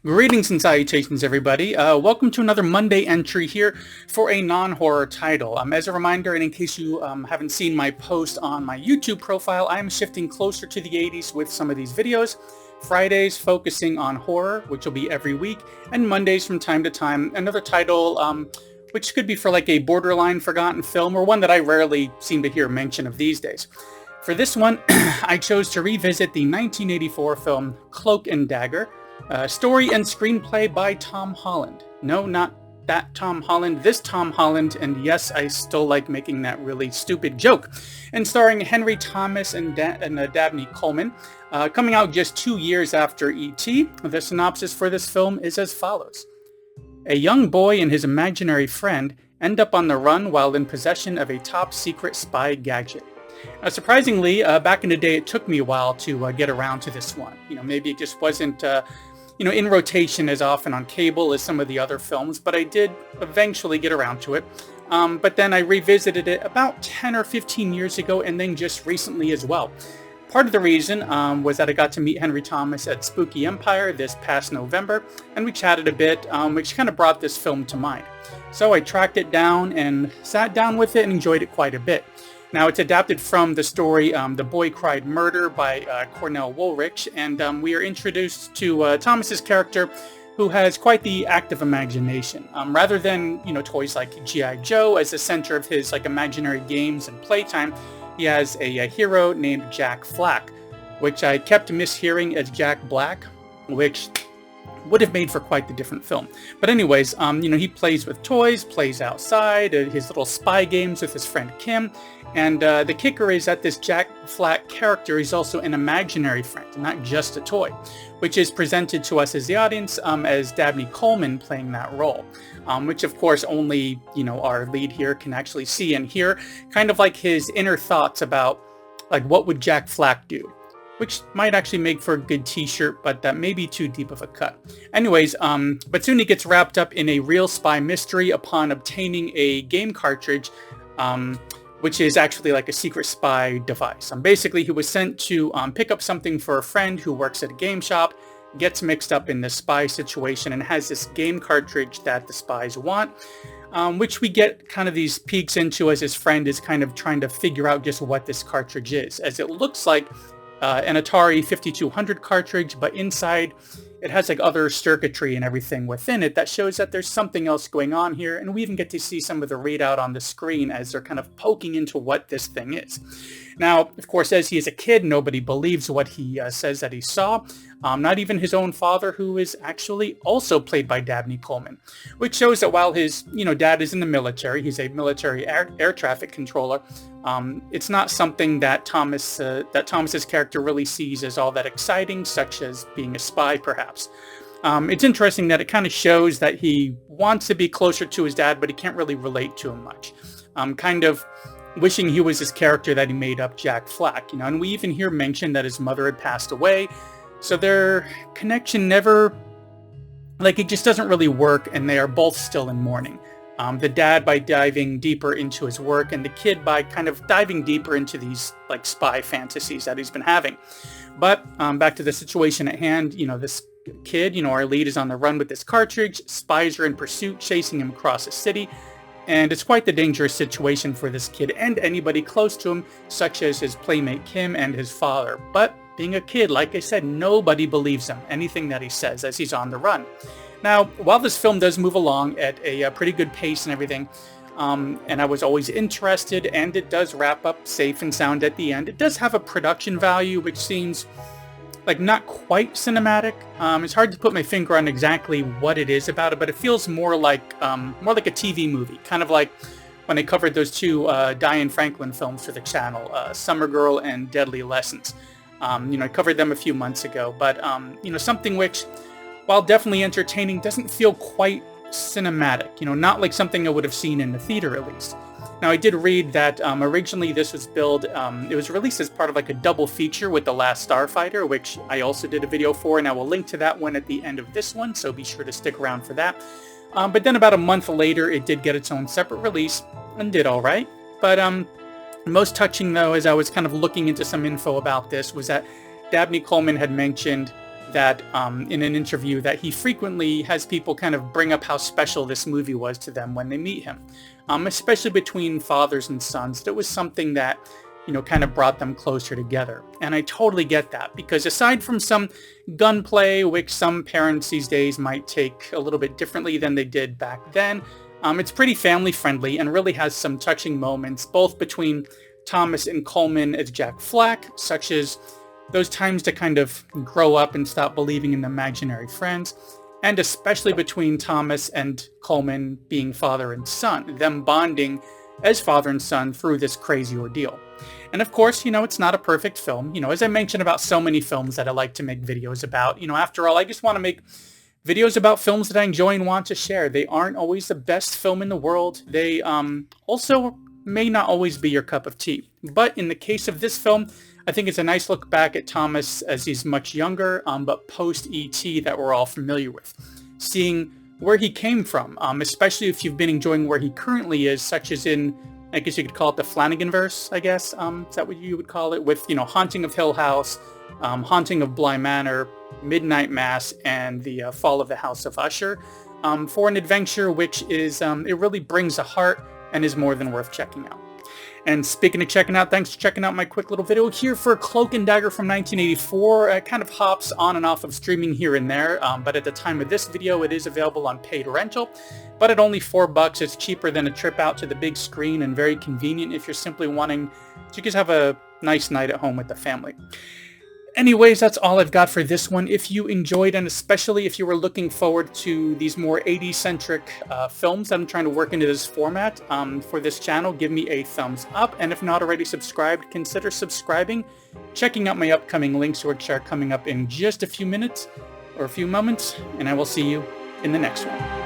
Greetings and salutations, everybody. Welcome to another Monday entry here for a non-horror title. As a reminder, and in case you haven't seen my post on my YouTube profile, I am shifting closer to the 80s with some of these videos. Fridays focusing on horror, which will be every week, and Mondays from time to time another title which could be for like a borderline forgotten film or one that I rarely seem to hear mention of these days. For this one, I chose to revisit the 1984 film Cloak Dagger. Story and screenplay by Tom Holland. No, not that Tom Holland, this Tom Holland, and yes, I still like making that really stupid joke. And starring Henry Thomas and Dabney Coleman, coming out just 2 years after E.T. The synopsis for this film is as follows. A young boy and his imaginary friend end up on the run while in possession of a top-secret spy gadget. Now, surprisingly, back in the day, it took me a while to get around to this one. Maybe it just wasn't in rotation as often on cable as some of the other films, but I did eventually get around to it. But then I revisited it about 10 or 15 years ago, and then just recently as well. Part of the reason was that I got to meet Henry Thomas at Spooky Empire this past November, and we chatted a bit, which kind of brought this film to mind. So I tracked it down and sat down with it and enjoyed it quite a bit. Now, it's adapted from the story The Boy Cried Murder by Cornell Woolrich, and we are introduced to Thomas's character, who has quite the active imagination. Rather than, toys like G.I. Joe as the center of his imaginary games and playtime, he has a hero named Jack Flack, which I kept mishearing as Jack Black, which would have made for quite the different film. But anyways, he plays with toys, plays outside, his little spy games with his friend Kim, and the kicker is that this Jack Flack character is also an imaginary friend, not just a toy, which is presented to us as the audience as Dabney Coleman playing that role, which of course only, our lead here can actually see and hear, kind of like his inner thoughts about, what would Jack Flack do? Which might actually make for a good t-shirt, but that may be too deep of a cut. Anyways, but soon he gets wrapped up in a real spy mystery upon obtaining a game cartridge, which is actually like a secret spy device. Basically, he was sent to pick up something for a friend who works at a game shop, gets mixed up in this spy situation, and has this game cartridge that the spies want, which we get kind of these peeks into as his friend is kind of trying to figure out just what this cartridge is, as it looks like an Atari 5200 cartridge, but inside it has other circuitry and everything within it that shows that there's something else going on here, and we even get to see some of the readout on the screen as they're kind of poking into what this thing is. Now, of course, as he is a kid, nobody believes what he says that he saw, not even his own father, who is actually also played by Dabney Coleman, which shows that while his dad is in the military, he's a military air traffic controller, it's not something that Thomas's character really sees as all that exciting, such as being a spy, perhaps. It's interesting that it kind of shows that he wants to be closer to his dad, but he can't really relate to him much. Kind of wishing he was this character that he made up, Jack Flack, and we even hear mention that his mother had passed away, so their connection never, it just doesn't really work, and they are both still in mourning. The dad by diving deeper into his work, and the kid by kind of diving deeper into these spy fantasies that he's been having. But back to the situation at hand, this kid, our lead is on the run with this cartridge, spies are in pursuit, chasing him across the city, and it's quite the dangerous situation for this kid and anybody close to him, such as his playmate Kim and his father. But being a kid, like I said, nobody believes him, anything that he says as he's on the run. Now, while this film does move along at a pretty good pace and everything, and I was always interested, and it does wrap up safe and sound at the end, it does have a production value which seems not quite cinematic. It's hard to put my finger on exactly what it is about it, but it feels more like a TV movie, kind of like when I covered those two Diane Franklin films for the channel, Summer Girl and Deadly Lessons. I covered them a few months ago, but something which, while definitely entertaining, doesn't feel quite cinematic, not like something I would have seen in the theater at least. Now, I did read that originally this was billed, it was released as part of a double feature with The Last Starfighter, which I also did a video for, and I will link to that one at the end of this one, so be sure to stick around for that. But then about a month later, it did get its own separate release, and did alright. But most touching, though, as I was kind of looking into some info about this, was that Dabney Coleman had mentioned that in an interview that he frequently has people kind of bring up how special this movie was to them when they meet him, especially between fathers and sons. That was something that, kind of brought them closer together. And I totally get that, because aside from some gunplay, which some parents these days might take a little bit differently than they did back then, it's pretty family friendly and really has some touching moments, both between Thomas and Coleman as Jack Flack, such as those times to kind of grow up and stop believing in imaginary friends, and especially between Thomas and Coleman being father and son, them bonding as father and son through this crazy ordeal. And of course, it's not a perfect film. As I mentioned about so many films that I like to make videos about, after all, I just want to make videos about films that I enjoy and want to share. They aren't always the best film in the world. They also may not always be your cup of tea. But in the case of this film, I think it's a nice look back at Thomas as he's much younger, but post-E.T. that we're all familiar with. Seeing where he came from, especially if you've been enjoying where he currently is, such as in, I guess you could call it the Flanagan-verse, I guess. Is that what you would call it? With, Haunting of Hill House, Haunting of Bly Manor, Midnight Mass, and the Fall of the House of Usher, for an adventure which is, it really brings a heart and is more than worth checking out. And speaking of checking out, thanks for checking out my quick little video here for Cloak Dagger from 1984. It kind of hops on and off of streaming here and there, but at the time of this video, it is available on paid rental. But at only $4, it's cheaper than a trip out to the big screen and very convenient if you're simply wanting to just have a nice night at home with the family. Anyways, that's all I've got for this one. If you enjoyed, and especially if you were looking forward to these more 80s-centric films that I'm trying to work into this format for this channel, give me a thumbs up. And if not already subscribed, consider subscribing, checking out my upcoming links, which are coming up in just a few minutes or a few moments, and I will see you in the next one.